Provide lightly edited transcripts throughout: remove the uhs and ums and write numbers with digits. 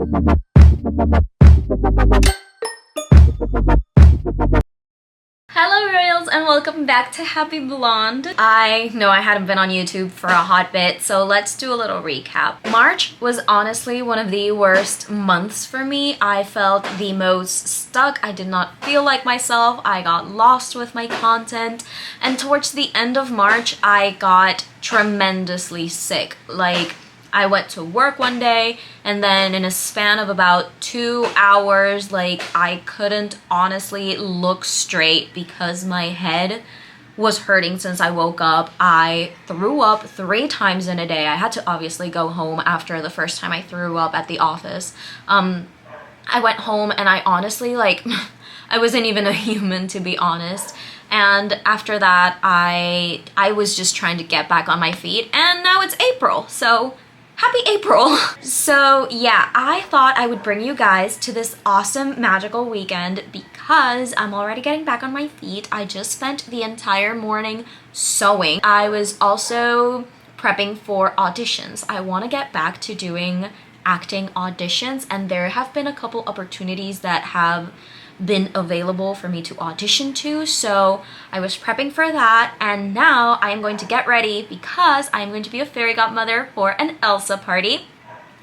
Hello Royals and welcome back to Happy Blonde. I know I hadn't been on YouTube for a hot bit, so let's do a little recap. March was honestly one of the worst months for me. I felt the most stuck. I did not feel like myself. I got lost with my content, and towards the end of March I got tremendously sick. Like, I went to work one day and then in a span of about 2 hours, like, I couldn't honestly look straight because my head was hurting since I woke up. I threw up 3 times in a day. I had to obviously go home after the first time I threw up at the office. I went home and I honestly, like, I wasn't even a human, to be honest. And after that, I was just trying to get back on my feet, and now it's April, so happy April! So yeah, I thought I would bring you guys to this awesome magical weekend because I'm already getting back on my feet. I just spent the entire morning sewing. I was also prepping for auditions. I want to get back to doing acting auditions, and there have been a couple opportunities that have been available for me to audition to, so I was prepping for that, and now I am going to get ready because I am going to be a fairy godmother for an Elsa party.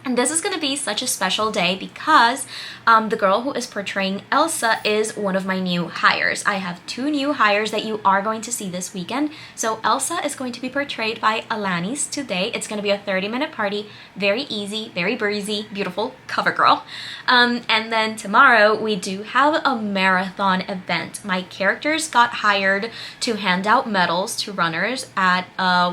And this is going to be such a special day because the girl who is portraying Elsa is one of my new hires. I have 2 new hires that you are going to see this weekend. So Elsa is going to be portrayed by Alanis today. It's going to be a 30-minute party, very easy, very breezy, beautiful cover girl. And then tomorrow we do have a marathon event. My characters got hired to hand out medals to runners at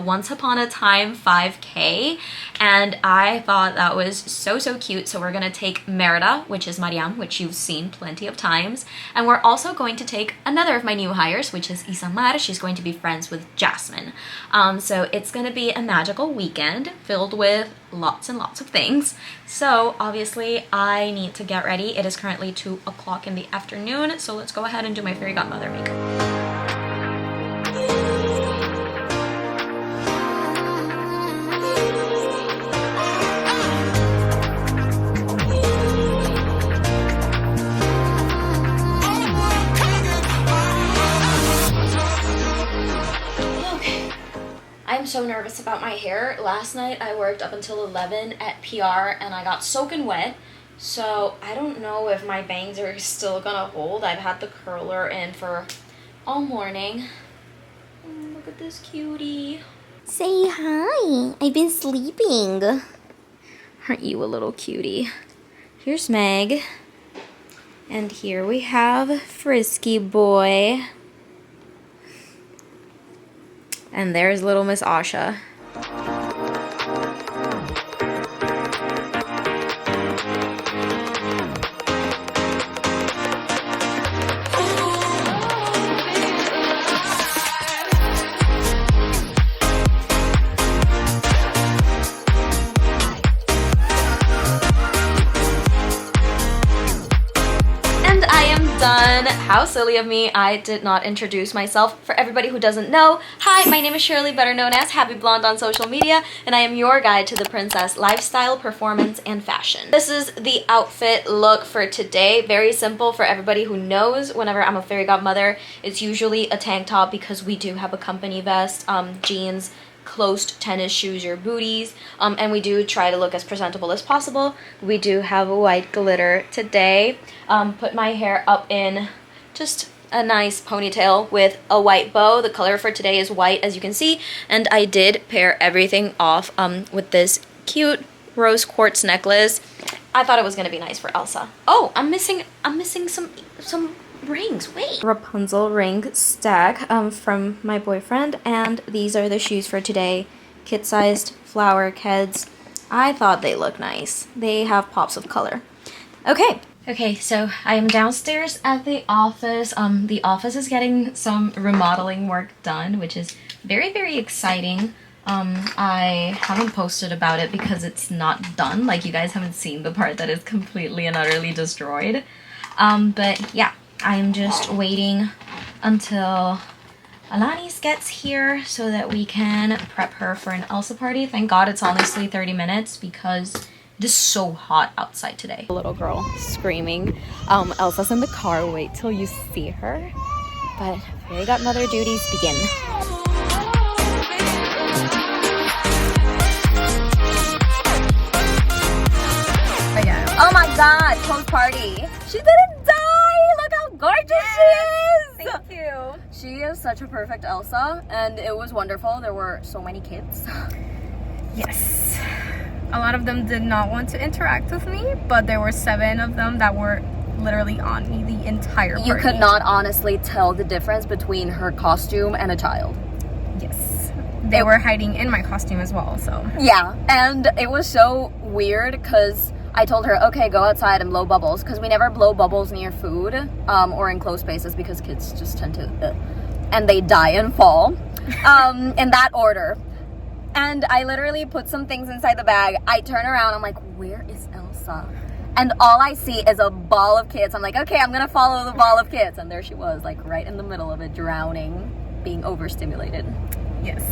Once Upon a Time 5K, and I thought that was so cute. So we're gonna take Merida, which is Mariam, which you've seen plenty of times, and we're also going to take another of my new hires, which is Isamar. She's going to be friends with Jasmine. So it's gonna be a magical weekend filled with lots and lots of things. So obviously I need to get ready. It is currently 2 o'clock in the afternoon, so let's go ahead and do my fairy godmother makeup. I'm so nervous about my hair. Last night I worked up until 11 at PR and I got soaking wet, so I don't know if my bangs are still gonna hold. I've had the curler in for all morning. Look at this cutie. Say hi. I've been sleeping. Aren't you a little cutie? Here's Meg. And here we have Frisky Boy. And there's little Miss Asha. Done. How silly of me. I did not introduce myself. For everybody who doesn't know, hi, my name is Shirley, better known as Happy Blonde on social media, and I am your guide to the princess lifestyle, performance, and fashion. This is the outfit look for today. Very simple for everybody who knows. Whenever I'm a fairy godmother, it's usually a tank top because we do have a company vest, jeans, closed tennis shoes, your booties, and we do try to look as presentable as possible. We do have a white glitter today. Put my hair up in just a nice ponytail with a white bow. The color for today is white, as you can see, and I did pair everything off with this cute rose quartz necklace. I thought it was gonna be nice for Elsa. Oh, I'm missing some rings. Wait, Rapunzel ring stack from my boyfriend, and these are the shoes for today. Kid-sized flower keds. I thought they looked nice. They have pops of color. Okay, so I am downstairs at the office. The office is getting some remodeling work done, which is very exciting. I haven't posted about it because it's not done. Like, you guys haven't seen the part that is completely and utterly destroyed. But yeah, I'm just waiting until Alanis gets here so that we can prep her for an Elsa party. Thank God it's honestly 30 minutes because it This is so hot outside today. A little girl screaming. Elsa's in the car. Wait till you see her. But fairy godmother duties begin. Oh my god, post party. She didn't die! Look how gorgeous she is! Thank you. She is such a perfect Elsa, and it was wonderful. There were so many kids. Yes. A lot of them did not want to interact with me, but there were 7 of them that were literally on me the entire party. You could not honestly tell the difference between her costume and a child. Yes. They were hiding in my costume as well, so. Yeah, and it was so weird because I told her, okay, go outside and blow bubbles, because we never blow bubbles near food or in closed spaces because kids just tend to, and they die and fall in that order. And I literally put some things inside the bag. I turn around, I'm like, where is Elsa? And all I see is a ball of kids. I'm like, okay, I'm gonna follow the ball of kids. And there she was, like right in the middle of it, drowning, being overstimulated. Yes.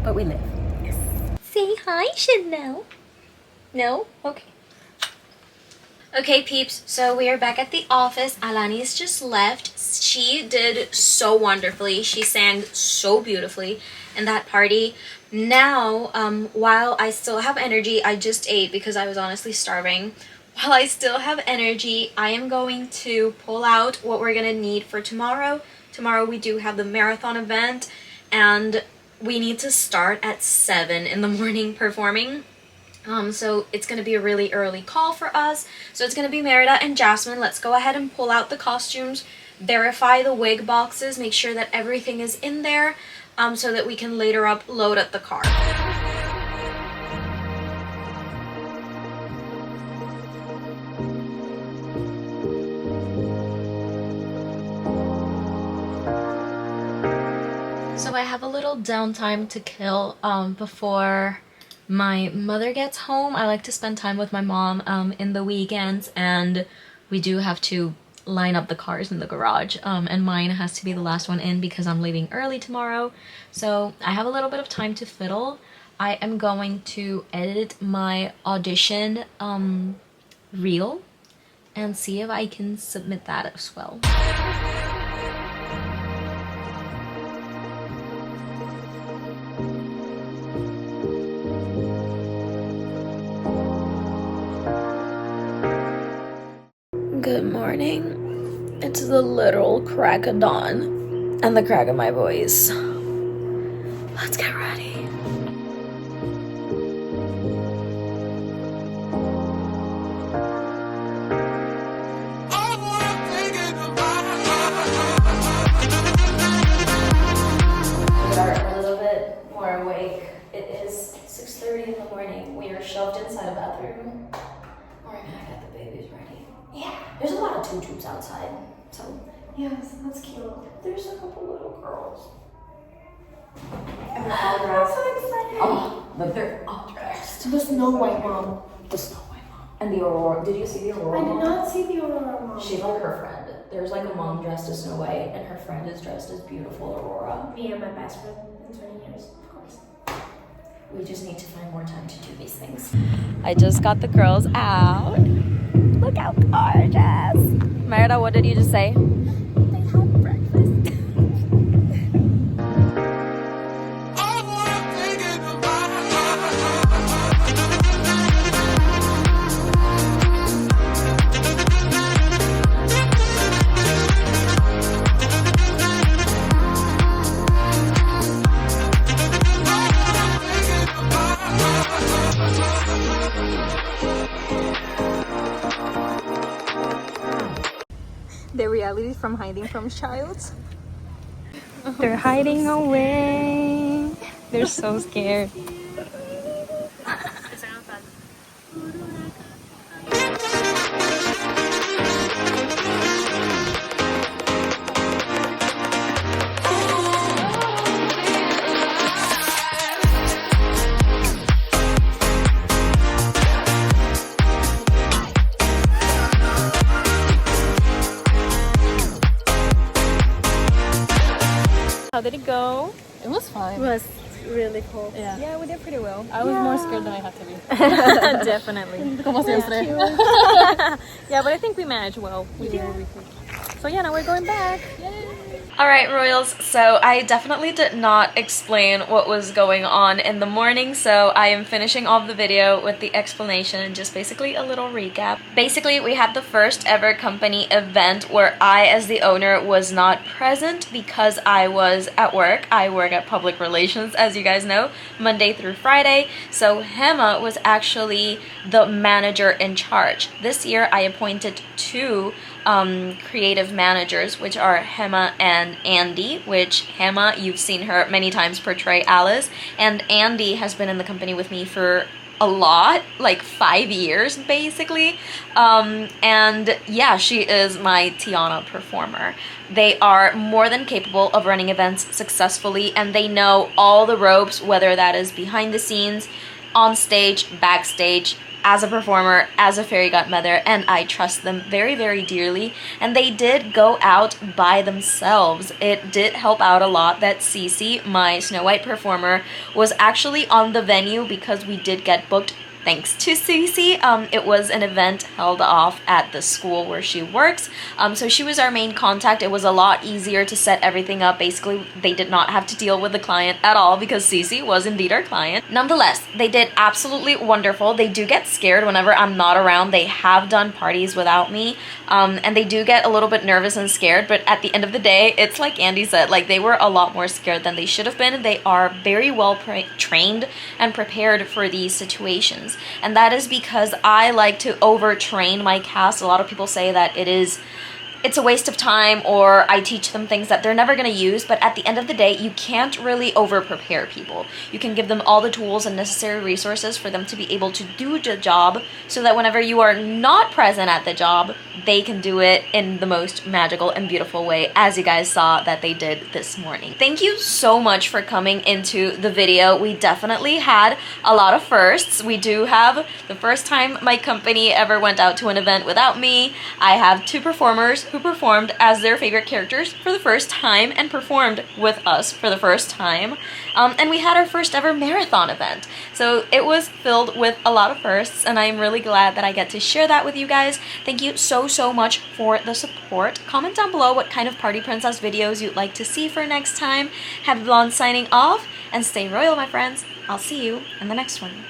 But we live. Yes. Say hi, Chanel. No? Okay. Okay, peeps, so we are back at the office. Alani's just left. She did so wonderfully. She sang so beautifully in that party. Now, while I still have energy, I just ate because I was honestly starving. While I still have energy, I am going to pull out what we're gonna need for tomorrow. Tomorrow we do have the marathon event, and we need to start at 7 in the morning performing. So it's going to be a really early call for us. So it's going to be Merida and Jasmine. Let's go ahead and pull out the costumes, verify the wig boxes, make sure that everything is in there, so that we can later upload at the car. So I have a little downtime to kill before my mother gets home. I like to spend time with my mom in the weekends, and we do have to line up the cars in the garage, and mine has to be the last one in because I'm leaving early tomorrow. So I have a little bit of time to fiddle. I am going to edit my audition reel and see if I can submit that as well. Good morning. It's the literal crack of dawn and the crack of my voice. Let's get ready. We are a little bit more awake. It is 6:30 in the morning. We are shoved inside a bathroom. We're gonna get the babies ready. Yeah, there's a lot of tutus outside, so yes, that's cute. There's a couple little girls. And they're all dressed. I'm so excited. Oh, look, they're all dressed. The Snow White mom. The Snow White mom. And the Aurora. Did you see the Aurora I did mom? not see the Aurora mom. She's like her friend. There's like a mom dressed as Snow White, and her friend is dressed as beautiful Aurora. Me and my best friend in 20 years, of course. We just need to find more time to do these things. I just got the girls out. Look how gorgeous. Merida, what did you just say? They had breakfast. The reality from hiding from child. They're hiding away. They're so scared. How did it go? It was fun. It was really cool. Yeah. We did pretty well. I was more scared than I had to be. Definitely. Como siempre. Yeah, but I think we managed well. We did what we could. So yeah, now we're going back. Alright, Royals, so I definitely did not explain what was going on in the morning, so I am finishing off the video with the explanation and just basically a little recap. Basically, we had the first ever company event where I, as the owner, was not present because I was at work. I work at public relations, as you guys know, Monday through Friday, so Hema was actually the manager in charge. This year, I appointed two creative managers, which are Hema and Andy, which Hema, you've seen her many times portray Alice, and Andy has been in the company with me for a lot, like 5 years basically, and yeah, she is my Tiana performer. They are more than capable of running events successfully, and they know all the ropes, whether that is behind the scenes, on stage, backstage, as a performer, as a fairy godmother, and I trust them very, very dearly. And they did go out by themselves. It did help out a lot that Cece, my Snow White performer, was actually on the venue because we did get booked thanks to Cece. It was an event held off at the school where she works, so she was our main contact. It was a lot easier to set everything up. Basically, they did not have to deal with the client at all because Cece was indeed our client. Nonetheless, they did absolutely wonderful. They do get scared whenever I'm not around. They have done parties without me, and they do get a little bit nervous and scared, but at the end of the day, it's like Andy said, like they were a lot more scared than they should have been. They are very well trained and prepared for these situations. And that is because I like to overtrain my cast. A lot of people say that it's a waste of time, or I teach them things that they're never going to use, but at the end of the day, you can't really over-prepare people. You can give them all the tools and necessary resources for them to be able to do the job, so that whenever you are not present at the job, they can do it in the most magical and beautiful way, as you guys saw that they did this morning. Thank you so much for coming into the video. We definitely had a lot of firsts. We do have the first time my company ever went out to an event without me. I have two performers who performed as their favorite characters for the first time and performed with us for the first time. And we had our first ever marathon event. So it was filled with a lot of firsts, and I'm really glad that I get to share that with you guys. Thank you so much for the support. Comment down below what kind of Party Princess videos you'd like to see for next time. Happy Blonde signing off, and stay royal, my friends. I'll see you in the next one.